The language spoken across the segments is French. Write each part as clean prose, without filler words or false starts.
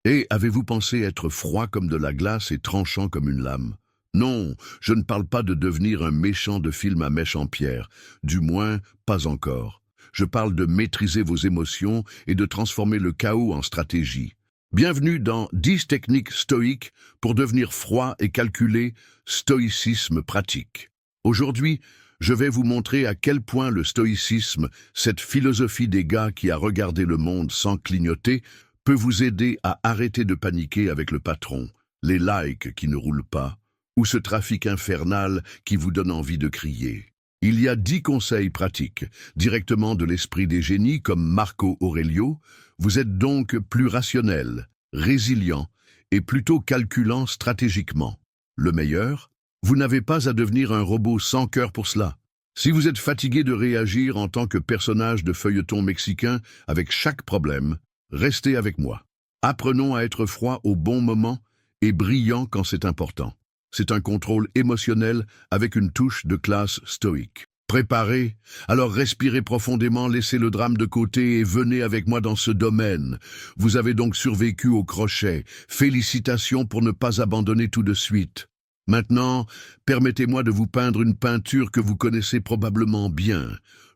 Et avez-vous pensé être froid comme de la glace et tranchant comme une lame? Non, je ne parle pas de devenir un méchant de film à mèche en pierre, du moins pas encore. Je parle de maîtriser vos émotions et de transformer le chaos en stratégie. Bienvenue dans 10 techniques stoïques pour devenir froid et calculé, stoïcisme pratique. Aujourd'hui, je vais vous montrer à quel point le stoïcisme, cette philosophie des gars qui a regardé le monde sans clignoter, peut vous aider à arrêter de paniquer avec le patron, les likes qui ne roulent pas, ou ce trafic infernal qui vous donne envie de crier. Il y a 10 conseils pratiques, directement de l'esprit des génies comme Marco Aurelio. Vous êtes donc plus rationnel, résilient et plutôt calculant stratégiquement. Le meilleur, vous n'avez pas à devenir un robot sans cœur pour cela. Si vous êtes fatigué de réagir en tant que personnage de feuilleton mexicain avec chaque problème, restez avec moi. Apprenons à être froid au bon moment et brillant quand c'est important. C'est un contrôle émotionnel avec une touche de classe stoïque. Préparé? Alors respirez profondément, laissez le drame de côté et venez avec moi dans ce domaine. Vous avez donc survécu au crochet. Félicitations pour ne pas abandonner tout de suite. Maintenant, permettez-moi de vous peindre une peinture que vous connaissez probablement bien.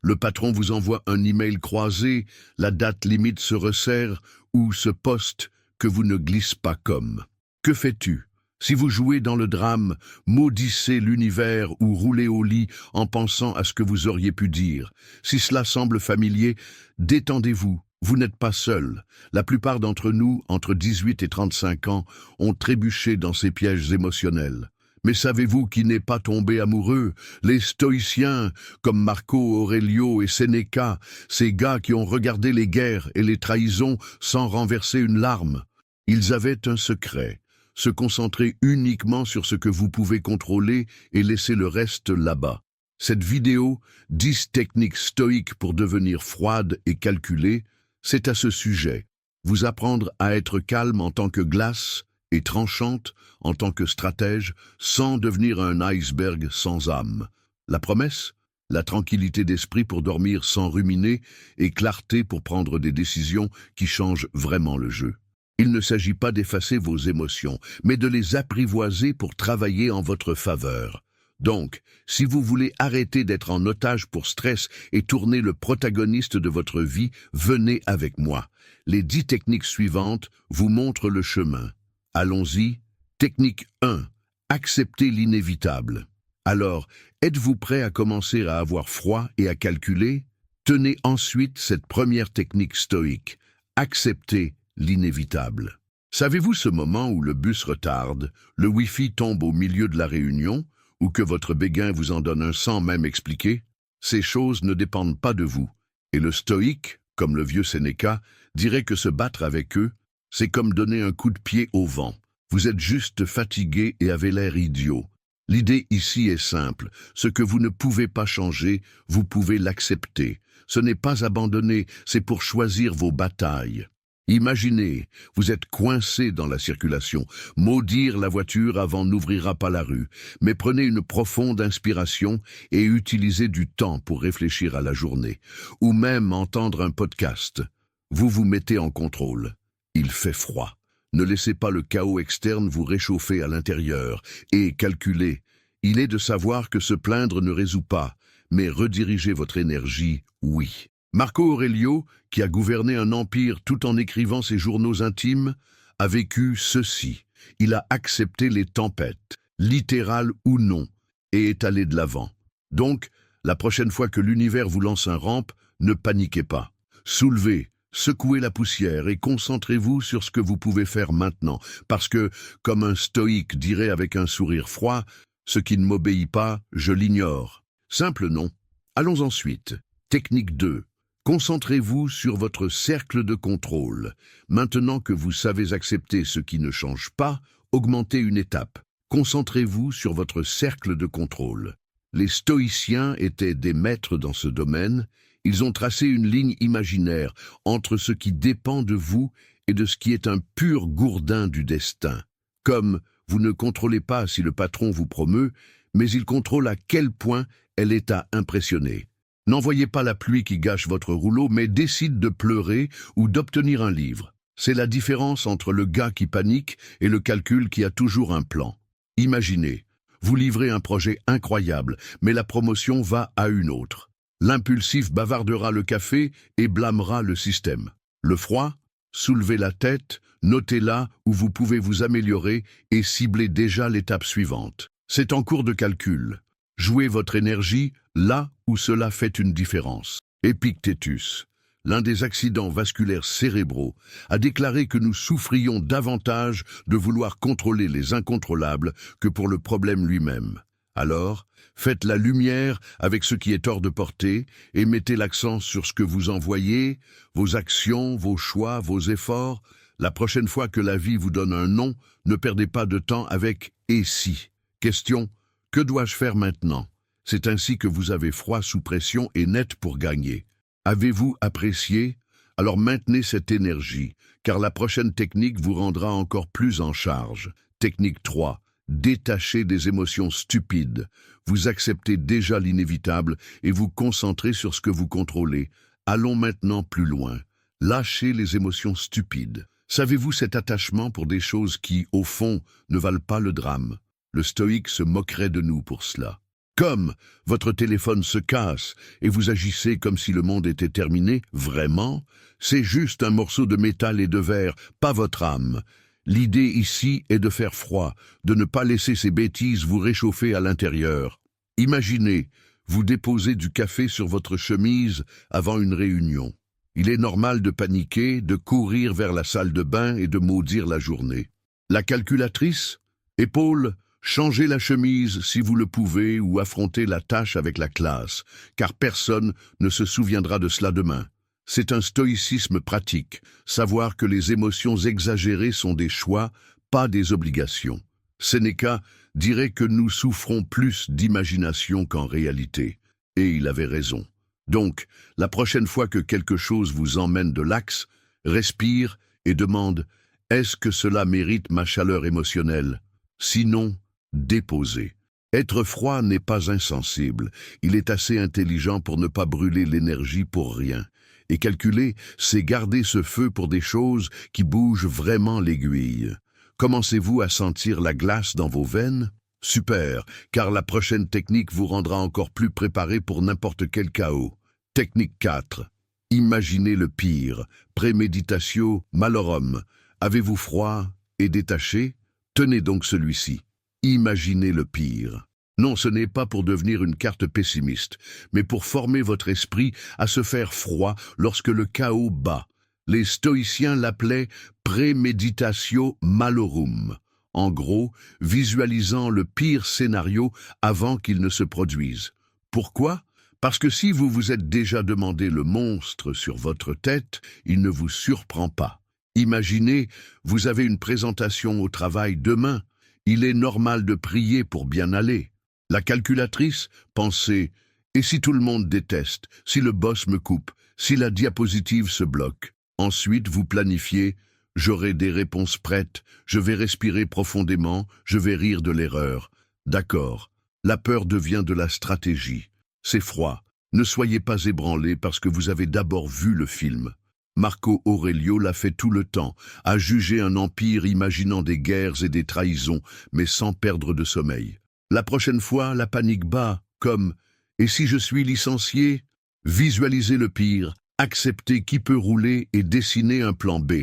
Le patron vous envoie un email croisé, la date limite se resserre, ou ce poste que vous ne glisse pas comme. Que fais-tu? Si vous jouez dans le drame, maudissez l'univers ou roulez au lit en pensant à ce que vous auriez pu dire. Si cela semble familier, détendez-vous. Vous n'êtes pas seul. La plupart d'entre nous, entre 18 et 35 ans, ont trébuché dans ces pièges émotionnels. Mais savez-vous qui n'est pas tombé amoureux? Les stoïciens, comme Marco Aurelio et Sénéca, ces gars qui ont regardé les guerres et les trahisons sans renverser une larme. Ils avaient un secret. Se concentrer uniquement sur ce que vous pouvez contrôler et laisser le reste là-bas. Cette vidéo, 10 techniques stoïques pour devenir froide et calculée, c'est à ce sujet. Vous apprendre à être calme en tant que glace et tranchante en tant que stratège sans devenir un iceberg sans âme. La promesse? La tranquillité d'esprit pour dormir sans ruminer et clarté pour prendre des décisions qui changent vraiment le jeu. Il ne s'agit pas d'effacer vos émotions, mais de les apprivoiser pour travailler en votre faveur. Donc, si vous voulez arrêter d'être en otage pour stress et tourner le protagoniste de votre vie, venez avec moi. Les 10 techniques suivantes vous montrent le chemin. Allons-y. Technique 1. Accepter l'inévitable. Alors, êtes-vous prêt à commencer à avoir froid et à calculer? Tenez ensuite cette première technique stoïque. Accepter l'inévitable. Savez-vous ce moment où le bus retarde, le Wi-Fi tombe au milieu de la réunion, ou que votre béguin vous en donne un sans même expliquer? Ces choses ne dépendent pas de vous. Et le stoïque, comme le vieux Sénéca, dirait que se battre avec eux, c'est comme donner un coup de pied au vent. Vous êtes juste fatigué et avez l'air idiot. L'idée ici est simple. Ce que vous ne pouvez pas changer, vous pouvez l'accepter. Ce n'est pas abandonner, c'est pour choisir vos batailles. Imaginez, vous êtes coincé dans la circulation. Maudire la voiture avant n'ouvrira pas la rue. Mais prenez une profonde inspiration et utilisez du temps pour réfléchir à la journée. Ou même entendre un podcast. Vous vous mettez en contrôle. Il fait froid. Ne laissez pas le chaos externe vous réchauffer à l'intérieur. Et calculez. Il est de savoir que se plaindre ne résout pas, mais rediriger votre énergie, oui. Marco Aurelio, qui a gouverné un empire tout en écrivant ses journaux intimes, a vécu ceci. Il a accepté les tempêtes, littérales ou non, et est allé de l'avant. Donc, la prochaine fois que l'univers vous lance un rampe, ne paniquez pas. Soulevez, secouez la poussière et concentrez-vous sur ce que vous pouvez faire maintenant, parce que, comme un stoïque dirait avec un sourire froid, « Ce qui ne m'obéit pas, je l'ignore ». Simple non. Allons ensuite. Technique 2. Concentrez-vous sur votre cercle de contrôle. Maintenant que vous savez accepter ce qui ne change pas, augmentez une étape. Concentrez-vous sur votre cercle de contrôle. Les stoïciens étaient des maîtres dans ce domaine. Ils ont tracé une ligne imaginaire entre ce qui dépend de vous et de ce qui est un pur gourdin du destin. Comme vous ne contrôlez pas si le patron vous promeut, mais il contrôle à quel point elle est à impressionner. N'envoyez pas la pluie qui gâche votre rouleau, mais décide de pleurer ou d'obtenir un livre. C'est la différence entre le gars qui panique et le calcul qui a toujours un plan. Imaginez, vous livrez un projet incroyable, mais la promotion va à une autre. L'impulsif bavardera le café et blâmera le système. Le froid, soulevez la tête, notez là où vous pouvez vous améliorer et ciblez déjà l'étape suivante. C'est en cours de calcul. Jouez votre énergie là où cela fait une différence. Épictétus, l'un des accidents vasculaires cérébraux, a déclaré que nous souffrions davantage de vouloir contrôler les incontrôlables que pour le problème lui-même. Alors, faites la lumière avec ce qui est hors de portée et mettez l'accent sur ce que vous envoyez, vos actions, vos choix, vos efforts. La prochaine fois que la vie vous donne un non, ne perdez pas de temps avec « et si ». Question, que dois-je faire maintenant? C'est ainsi que vous avez froid sous pression et net pour gagner. Avez-vous apprécié? Alors maintenez cette énergie, car la prochaine technique vous rendra encore plus en charge. Technique 3. Détachez des émotions stupides. Vous acceptez déjà l'inévitable et vous concentrez sur ce que vous contrôlez. Allons maintenant plus loin. Lâchez les émotions stupides. Savez-vous cet attachement pour des choses qui, au fond, ne valent pas le drame? Le stoïque se moquerait de nous pour cela. Comme votre téléphone se casse et vous agissez comme si le monde était terminé, vraiment, c'est juste un morceau de métal et de verre, pas votre âme. L'idée ici est de faire froid, de ne pas laisser ces bêtises vous réchauffer à l'intérieur. Imaginez, vous déposez du café sur votre chemise avant une réunion. Il est normal de paniquer, de courir vers la salle de bain et de maudire la journée. La calculatrice, épaule, changez la chemise si vous le pouvez ou affrontez la tâche avec la classe, car personne ne se souviendra de cela demain. C'est un stoïcisme pratique, savoir que les émotions exagérées sont des choix, pas des obligations. Sénéca dirait que nous souffrons plus d'imagination qu'en réalité, et il avait raison. Donc, la prochaine fois que quelque chose vous emmène de l'axe, respire et demande « Est-ce que cela mérite ma chaleur émotionnelle ?» Sinon, déposez. Être froid n'est pas insensible, il est assez intelligent pour ne pas brûler l'énergie pour rien. Et calculer, c'est garder ce feu pour des choses qui bougent vraiment l'aiguille. Commencez-vous à sentir la glace dans vos veines? Super, car la prochaine technique vous rendra encore plus préparé pour n'importe quel chaos. Technique 4. Imaginez le pire. Préméditatio malorum. Avez-vous froid et détaché? Tenez donc celui-ci. Imaginez le pire. Non, ce n'est pas pour devenir une carte pessimiste, mais pour former votre esprit à se faire froid lorsque le chaos bat. Les stoïciens l'appelaient préméditatio malorum. En gros, visualisant le pire scénario avant qu'il ne se produise. Pourquoi? Parce que si vous vous êtes déjà demandé le monstre sur votre tête, il ne vous surprend pas. Imaginez, vous avez une présentation au travail demain. Il est normal de prier pour bien aller. La calculatrice, pensez, et si tout le monde déteste, si le boss me coupe, si la diapositive se bloque? Ensuite, vous planifiez, j'aurai des réponses prêtes, je vais respirer profondément, je vais rire de l'erreur. D'accord, la peur devient de la stratégie. C'est froid, ne soyez pas ébranlés parce que vous avez d'abord vu le film. Marco Aurelio l'a fait tout le temps, a jugé un empire imaginant des guerres et des trahisons, mais sans perdre de sommeil. La prochaine fois, la panique bat, comme « Et si je suis licencié ?» Visualisez le pire, acceptez qui peut rouler et dessinez un plan B.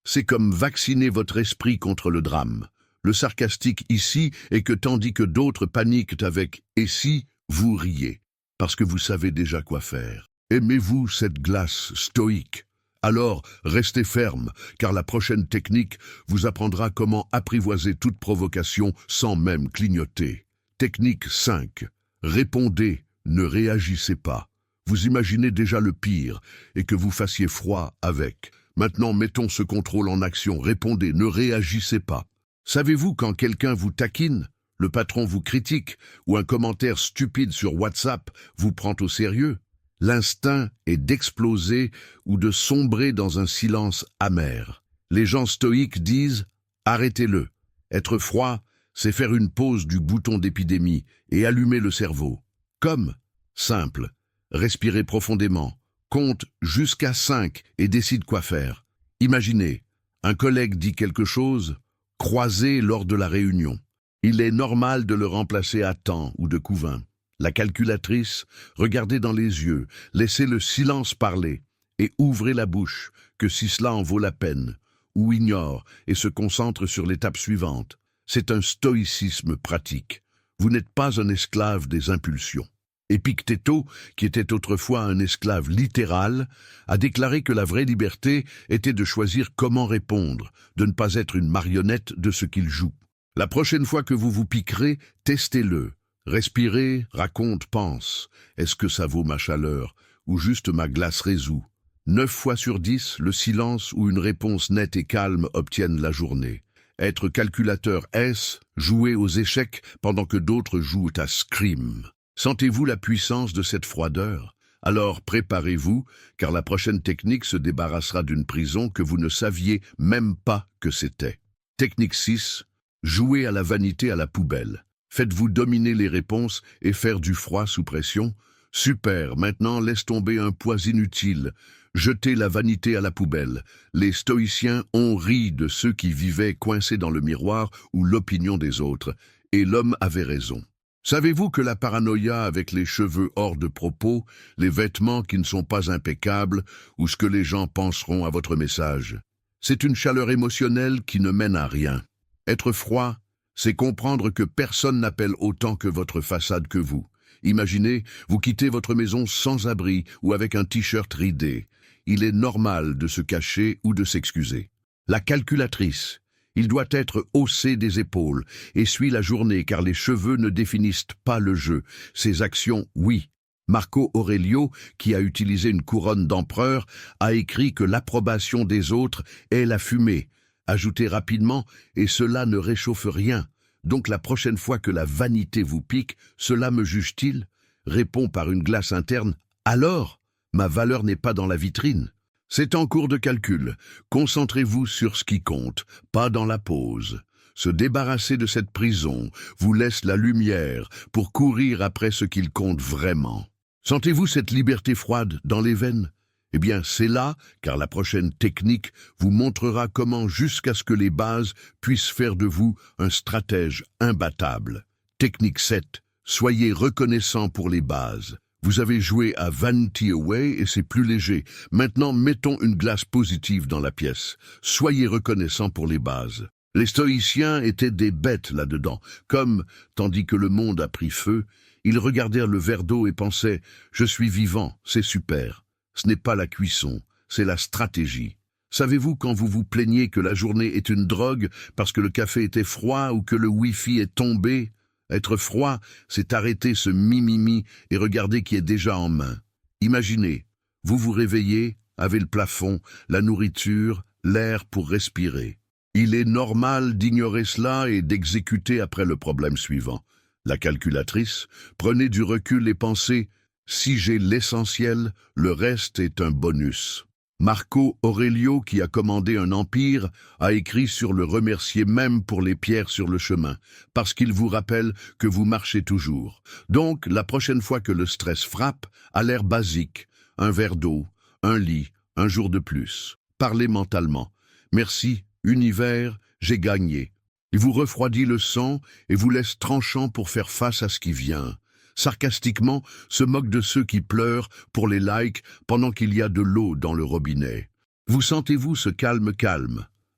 C'est comme vacciner votre esprit contre le drame. Le sarcastique ici est que tandis que d'autres paniquent avec « Et si ?» vous riez, parce que vous savez déjà quoi faire. Aimez-vous cette glace stoïque? Alors, restez ferme, car la prochaine technique vous apprendra comment apprivoiser toute provocation sans même clignoter. Technique 5. Répondez, ne réagissez pas. Vous imaginez déjà le pire et que vous fassiez froid avec. Maintenant, mettons ce contrôle en action. Répondez, ne réagissez pas. Savez-vous quand quelqu'un vous taquine, le patron vous critique ou un commentaire stupide sur WhatsApp vous prend au sérieux? L'instinct est d'exploser ou de sombrer dans un silence amer. Les gens stoïques disent « arrêtez-le ». Être froid, c'est faire une pause du bouton d'épidémie et allumer le cerveau. Comme, simple, respirez profondément, compte jusqu'à 5 et décide quoi faire. Imaginez, Un collègue dit quelque chose, croisé lors de la réunion. Il est normal de le remplacer à temps ou de couvain. La calculatrice, regardez dans les yeux, laissez le silence parler et ouvrez la bouche, que si cela en vaut la peine, ou ignore et se concentre sur l'étape suivante. C'est un stoïcisme pratique. Vous n'êtes pas un esclave des impulsions. Épictéto, qui était autrefois un esclave littéral, a déclaré que la vraie liberté était de choisir comment répondre, de ne pas être une marionnette de ce qu'il joue. La prochaine fois que vous vous piquerez, testez-le. Respirez, raconte, pense. Est-ce que ça vaut ma chaleur ou juste ma glace résout? 9 fois sur 10, le silence ou une réponse nette et calme obtiennent la journée. Être calculateur est jouer aux échecs pendant que d'autres jouent à Scream. Sentez-vous la puissance de cette froideur? Alors préparez-vous, car la prochaine technique se débarrassera d'une prison que vous ne saviez même pas que c'était. Technique 6. Jouer à la vanité à la poubelle. Faites-vous dominer les réponses et faire du froid sous pression? Super, maintenant laisse tomber un poids inutile. Jetez la vanité à la poubelle. Les stoïciens ont ri de ceux qui vivaient coincés dans le miroir ou l'opinion des autres, et l'homme avait raison. Savez-vous que la paranoïa avec les cheveux hors de propos, les vêtements qui ne sont pas impeccables, ou ce que les gens penseront à votre message, c'est une chaleur émotionnelle qui ne mène à rien. Être froid, c'est comprendre que personne n'appelle autant que votre façade que vous. Imaginez, vous quittez votre maison sans abri ou avec un t-shirt ridé. Il est normal de se cacher ou de s'excuser. La calculatrice, il doit être haussé des épaules et suit la journée car les cheveux ne définissent pas le jeu. Ses actions, oui. Marco Aurelio, qui a utilisé une couronne d'empereur, a écrit que l'approbation des autres est la fumée. Ajoutez rapidement, et cela ne réchauffe rien. Donc la prochaine fois que la vanité vous pique, cela me juge-t-il? Répond par une glace interne, alors, ma valeur n'est pas dans la vitrine. C'est en cours de calcul. Concentrez-vous sur ce qui compte, pas dans la pause. Se débarrasser de cette prison vous laisse la lumière pour courir après ce qu'il compte vraiment. Sentez-vous cette liberté froide dans les veines? Eh bien, c'est là, car la prochaine technique vous montrera comment, jusqu'à ce que les bases puissent faire de vous un stratège imbattable. Technique 7. Soyez reconnaissant pour les bases. Vous avez joué à Vanity Away et c'est plus léger. Maintenant, mettons une glace positive dans la pièce. Soyez reconnaissant pour les bases. Les stoïciens étaient des bêtes là-dedans, comme, tandis que le monde a pris feu, ils regardèrent le verre d'eau et pensaient « Je suis vivant, c'est super ». Ce n'est pas la cuisson, c'est la stratégie. Savez-vous quand vous vous plaignez que la journée est une drogue parce que le café était froid ou que le Wi-Fi est tombé? Être froid, c'est arrêter ce mimimi et regarder qui est déjà en main. Imaginez, vous vous réveillez, avez le plafond, la nourriture, l'air pour respirer. Il est normal d'ignorer cela et d'exécuter après le problème suivant. La calculatrice, prenez du recul et pensez « Si j'ai l'essentiel, le reste est un bonus ». Marco Aurelio, qui a commandé un empire, a écrit sur le remercier même pour les pierres sur le chemin, parce qu'il vous rappelle que vous marchez toujours. Donc, la prochaine fois que le stress frappe, à l'air basique, un verre d'eau, un lit, un jour de plus. Parlez mentalement. Merci, univers, j'ai gagné. Il vous refroidit le sang et vous laisse tranchant pour faire face à ce qui vient. Sarcastiquement, se moque de ceux qui pleurent pour les likes pendant qu'il y a de l'eau dans le robinet. Vous sentez-vous ce calme?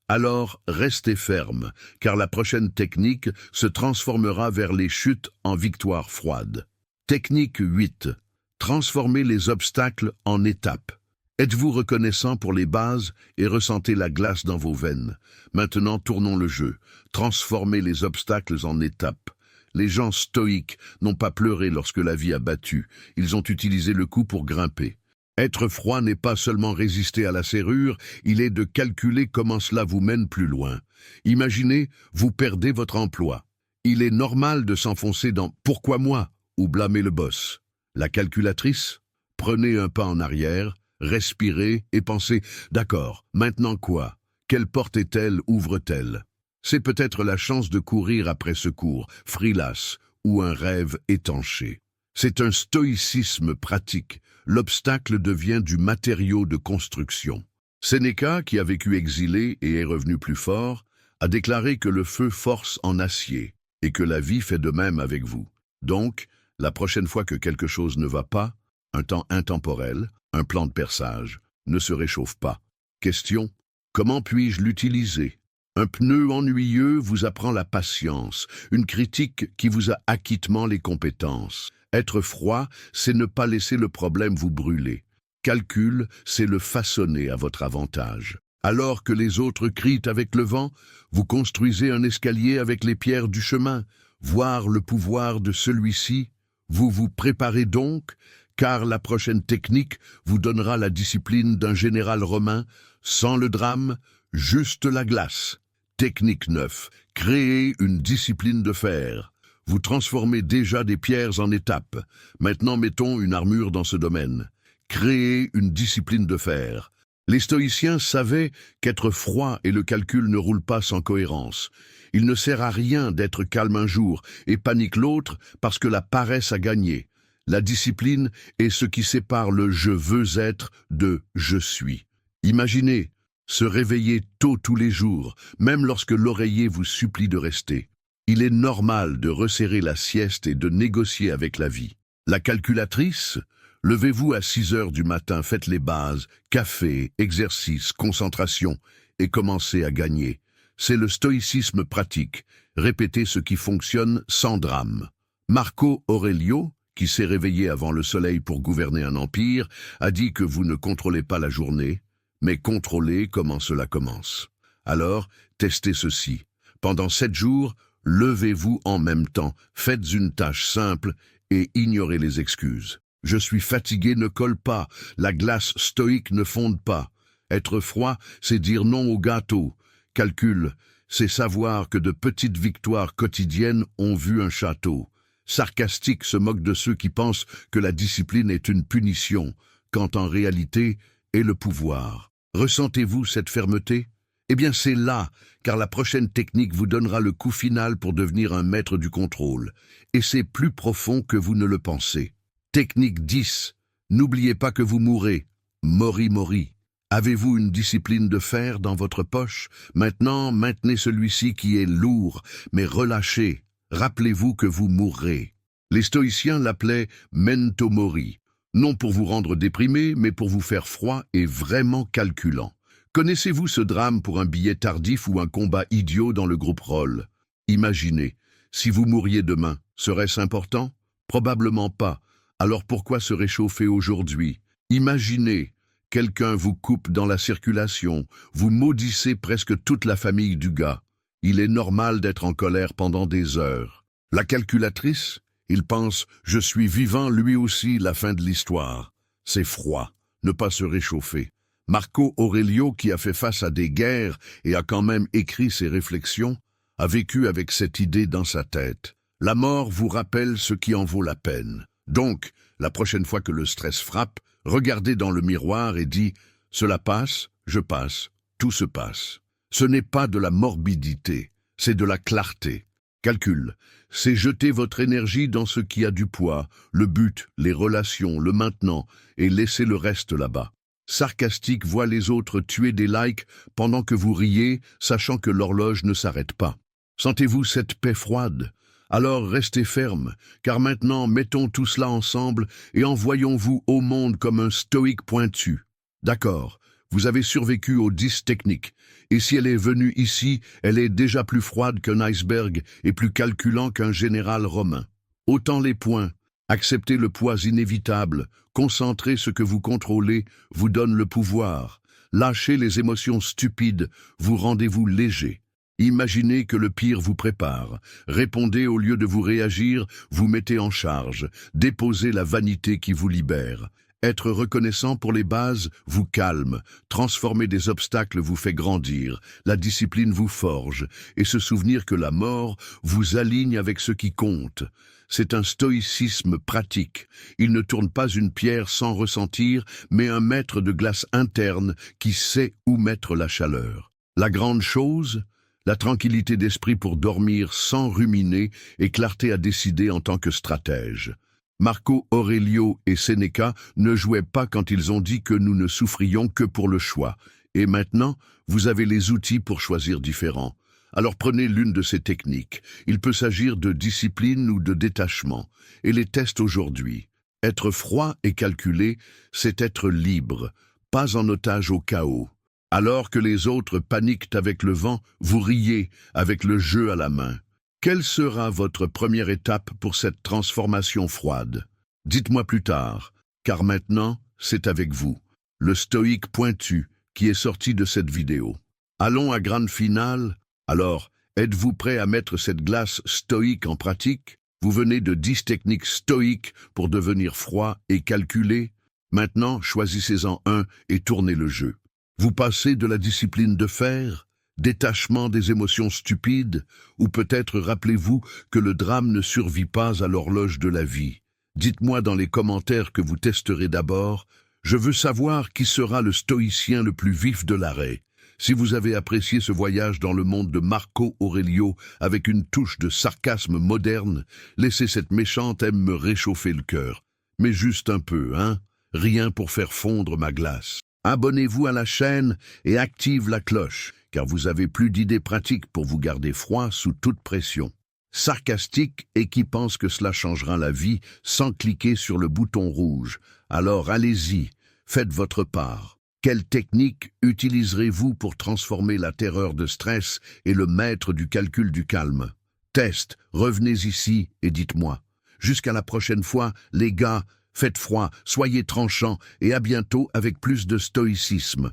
Alors restez ferme, car la prochaine technique se transformera vers les chutes en victoire froide. Technique 8. Transformez les obstacles en étapes. Êtes-vous reconnaissant pour les bases et ressentez la glace dans vos veines? Maintenant, tournons le jeu. Transformez les obstacles en étapes. Les gens stoïques n'ont pas pleuré lorsque la vie a battu, ils ont utilisé le coup pour grimper. Être froid n'est pas seulement résister à la serrure, il est de calculer comment cela vous mène plus loin. Imaginez, vous perdez votre emploi. Il est normal de s'enfoncer dans « Pourquoi moi ?» ou blâmer le boss. La calculatrice, prenez un pas en arrière, respirez et pensez « D'accord, maintenant quoi? Quelle porte est-elle, ouvre-t-elle ?» C'est peut-être la chance de courir après secours, frilas, ou un rêve étanché. C'est un stoïcisme pratique. L'obstacle devient du matériau de construction. Sénéca, qui a vécu exilé et est revenu plus fort, a déclaré que le feu force en acier et que la vie fait de même avec vous. Donc, la prochaine fois que quelque chose ne va pas, un temps intemporel, un plan de perçage, ne se réchauffe pas. Question: comment puis-je l'utiliser? Un pneu ennuyeux vous apprend la patience, une critique qui vous a acquittement les compétences. Être froid, c'est ne pas laisser le problème vous brûler. Calcul, c'est le façonner à votre avantage. Alors que les autres crient avec le vent, vous construisez un escalier avec les pierres du chemin. Voir le pouvoir de celui-ci, vous vous préparez donc, car la prochaine technique vous donnera la discipline d'un général romain, sans le drame, juste la glace. Technique 9. Créer une discipline de fer. Vous transformez déjà des pierres en étapes. Maintenant mettons une armure dans ce domaine. Créer une discipline de fer. Les stoïciens savaient qu'être froid et le calcul ne roulent pas sans cohérence. Il ne sert à rien d'être calme un jour et panique l'autre parce que la paresse a gagné. La discipline est ce qui sépare le « je veux être » de « je suis ». Imaginez, se réveiller tôt tous les jours, même lorsque l'oreiller vous supplie de rester. Il est normal de resserrer la sieste et de négocier avec la vie. La calculatrice? Levez-vous à 6 heures du matin, faites les bases, café, exercice, concentration, et commencez à gagner. C'est le stoïcisme pratique. Répétez ce qui fonctionne sans drame. Marco Aurelio, qui s'est réveillé avant le soleil pour gouverner un empire, a dit que vous ne contrôlez pas la journée, mais contrôlez comment cela commence. Alors, testez ceci. Pendant 7 jours, levez-vous en même temps, faites une tâche simple et ignorez les excuses. Je suis fatigué ne colle pas, la glace stoïque ne fonde pas. Être froid, c'est dire non au gâteau. Calcul, c'est savoir que de petites victoires quotidiennes ont vu un château. Sarcastique se moque de ceux qui pensent que la discipline est une punition, quand en réalité est le pouvoir. Ressentez-vous cette fermeté? Eh bien c'est là, car la prochaine technique vous donnera le coup final pour devenir un maître du contrôle. Et c'est plus profond que vous ne le pensez. Technique 10. N'oubliez pas que vous mourrez. Mori mori. Avez-vous une discipline de fer dans votre poche? Maintenant, maintenez celui-ci qui est lourd, mais relâchez. Rappelez-vous que vous mourrez. Les stoïciens l'appelaient memento mori, non pour vous rendre déprimé, mais pour vous faire froid et vraiment calculant. Connaissez-vous ce drame pour un billet tardif ou un combat idiot dans le groupe Roll? Imaginez, si vous mouriez demain, serait-ce important? Probablement pas. Alors pourquoi se réchauffer aujourd'hui? Imaginez, quelqu'un vous coupe dans la circulation, vous maudissez presque toute la famille du gars. Il est normal d'être en colère pendant des heures. La calculatrice, il pense « je suis vivant lui aussi, la fin de l'histoire ». C'est froid, ne pas se réchauffer. Marco Aurelio, qui a fait face à des guerres et a quand même écrit ses réflexions, a vécu avec cette idée dans sa tête. La mort vous rappelle ce qui en vaut la peine. Donc, la prochaine fois que le stress frappe, regardez dans le miroir et dites « cela passe, je passe, tout se passe ». Ce n'est pas de la morbidité, c'est de la clarté. Calcul, c'est jeter votre énergie dans ce qui a du poids, le but, les relations, le maintenant, et laisser le reste là-bas. Sarcastique voit les autres tuer des likes pendant que vous riez, sachant que l'horloge ne s'arrête pas. Sentez-vous cette paix froide? Alors restez ferme, car maintenant mettons tout cela ensemble et envoyons-vous au monde comme un stoïque pointu. D'accord, vous avez survécu aux 10 techniques, et si elle est venue ici, elle est déjà plus froide qu'un iceberg et plus calculant qu'un général romain. Autant les points, acceptez le poids inévitable, concentrez ce que vous contrôlez, vous donne le pouvoir. Lâchez les émotions stupides, vous rendez-vous léger. Imaginez que le pire vous prépare. Répondez au lieu de vous réagir, vous mettez en charge. Déposez la vanité qui vous libère. Être reconnaissant pour les bases vous calme. Transformer des obstacles vous fait grandir. La discipline vous forge. Et se souvenir que la mort vous aligne avec ce qui compte. C'est un stoïcisme pratique. Il ne tourne pas une pierre sans ressentir, mais un maître de glace interne qui sait où mettre la chaleur. La grande chose, la tranquillité d'esprit pour dormir sans ruminer et clarté à décider en tant que stratège. Marco Aurelio et Sénéca ne jouaient pas quand ils ont dit que nous ne souffrions que pour le choix. Et maintenant, vous avez les outils pour choisir différents. Alors prenez l'une de ces techniques. Il peut s'agir de discipline ou de détachement. Et les tests aujourd'hui. Être froid et calculé, c'est être libre, pas en otage au chaos. Alors que les autres paniquent avec le vent, vous riez avec le jeu à la main. Quelle sera votre première étape pour cette transformation froide? Dites-moi plus tard, car maintenant, c'est avec vous, le stoïque pointu, qui est sorti de cette vidéo. Allons à grande finale. Alors, êtes-vous prêt à mettre cette glace stoïque en pratique? Vous venez de 10 techniques stoïques pour devenir froid et calculé. Maintenant, choisissez-en un et tournez le jeu. Vous passez de la discipline de fer, détachement des émotions stupides, ou peut-être rappelez-vous que le drame ne survit pas à l'horloge de la vie. Dites-moi dans les commentaires que vous testerez d'abord. Je veux savoir qui sera le stoïcien le plus vif de l'arrêt. Si vous avez apprécié ce voyage dans le monde de Marco Aurelio avec une touche de sarcasme moderne, laissez cette méchante aime me réchauffer le cœur. Mais juste un peu, hein? Rien pour faire fondre ma glace. Abonnez-vous à la chaîne et active la cloche, car vous avez plus d'idées pratiques pour vous garder froid sous toute pression. Sarcastique et qui pense que cela changera la vie sans cliquer sur le bouton rouge. Alors allez-y, faites votre part. Quelle technique utiliserez-vous pour transformer la terreur de stress et le maître du calcul du calme? Test, revenez ici et dites-moi. Jusqu'à la prochaine fois, les gars, faites froid, soyez tranchants et à bientôt avec plus de stoïcisme.